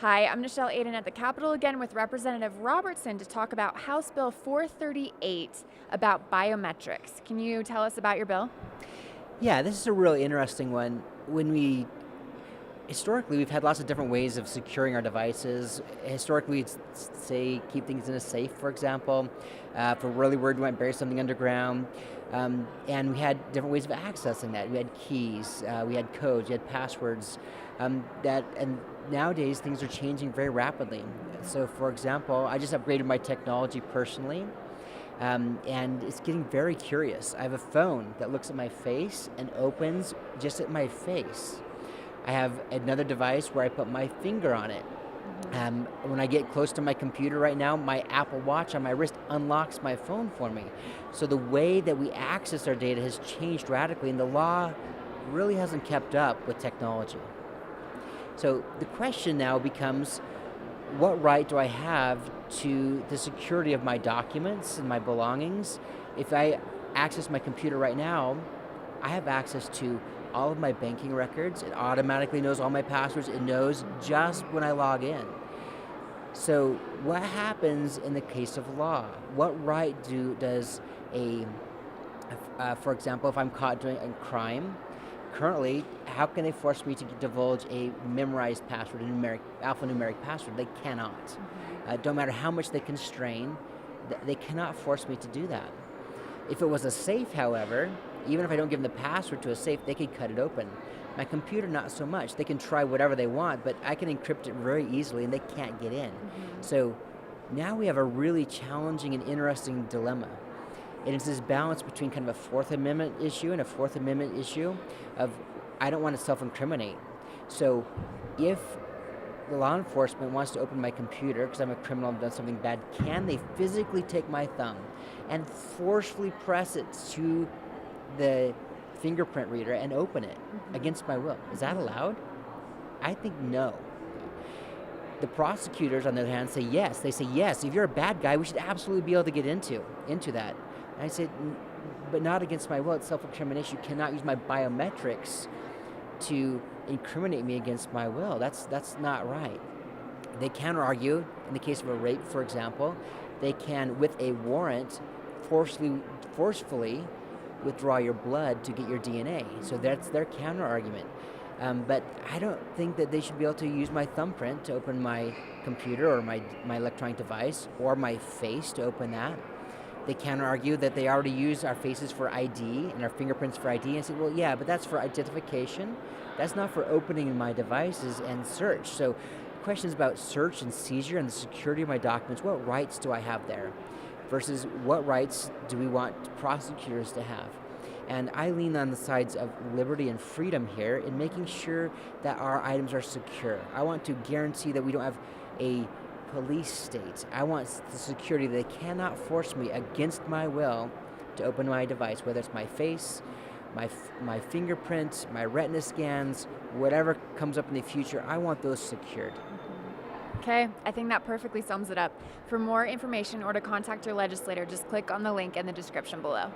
Hi, I'm Nichelle Aiden at the Capitol again with Representative Robertson to talk about House Bill 438 about biometrics. Can you tell us about your bill? Yeah, this is a really interesting one. Historically, we've had lots of different ways of securing our devices. Historically, we'd say keep things in a safe, for example. If we're really worried, we might bury something underground. And we had different ways of accessing that. We had keys, we had codes, we had passwords. And nowadays, things are changing very rapidly. So, for example, I just upgraded my technology personally. And it's getting very curious. I have a phone that looks at my face and opens just at my face. I have another device where I put my finger on it. When I get close to my computer right now, my Apple Watch on my wrist unlocks my phone for me. So the way that we access our data has changed radically, and the law really hasn't kept up with technology. So the question now becomes, what right do I have to the security of my documents and my belongings? If I access my computer right now, I have access to all of my banking records. It automatically knows all my passwords. It knows just when I log in. So what happens in the case of law? What right does for example, if I'm caught doing a crime, currently, how can they force me to divulge a memorized password, a alphanumeric password? They cannot. Don't matter how much they constrain, they cannot force me to do that. If it was a safe, however, even if I don't give them the password to a safe, they could cut it open. My computer, not so much. They can try whatever they want, but I can encrypt it very easily and they can't get in. So now we have a really challenging and interesting dilemma. And it's this balance between kind of a Fourth Amendment issue and a Fourth Amendment issue of I don't want to self-incriminate. So if the law enforcement wants to open my computer because I'm a criminal and done something bad, can they physically take my thumb and forcefully press it to the fingerprint reader and open it against my will? Is that allowed? I think no. The prosecutors, on the other hand, say yes. They say, yes, if you're a bad guy, we should absolutely be able to get into that. And I said, but not against my will. It's self-incrimination. You cannot use my biometrics to incriminate me against my will. That's not right. They counter argue in the case of a rape, for example. They can, with a warrant, forcefully withdraw your blood to get your DNA. So that's their counter argument. But I don't think that they should be able to use my thumbprint to open my computer or my electronic device, or my face to open that. They counter argue that they already use our faces for ID and our fingerprints for ID, and I say, well, yeah, but that's for identification. That's not for opening my devices and search. So the question is about search and seizure and the security of my documents. What rights do I have there? Versus what rights do we want prosecutors to have? And I lean on the sides of liberty and freedom here in making sure that our items are secure. I want to guarantee that we don't have a police state. I want the security that they cannot force me against my will to open my device, whether it's my face, my fingerprint, my retina scans, whatever comes up in the future. I want those secured. Okay, I think that perfectly sums it up. For more information or to contact your legislator, just click on the link in the description below.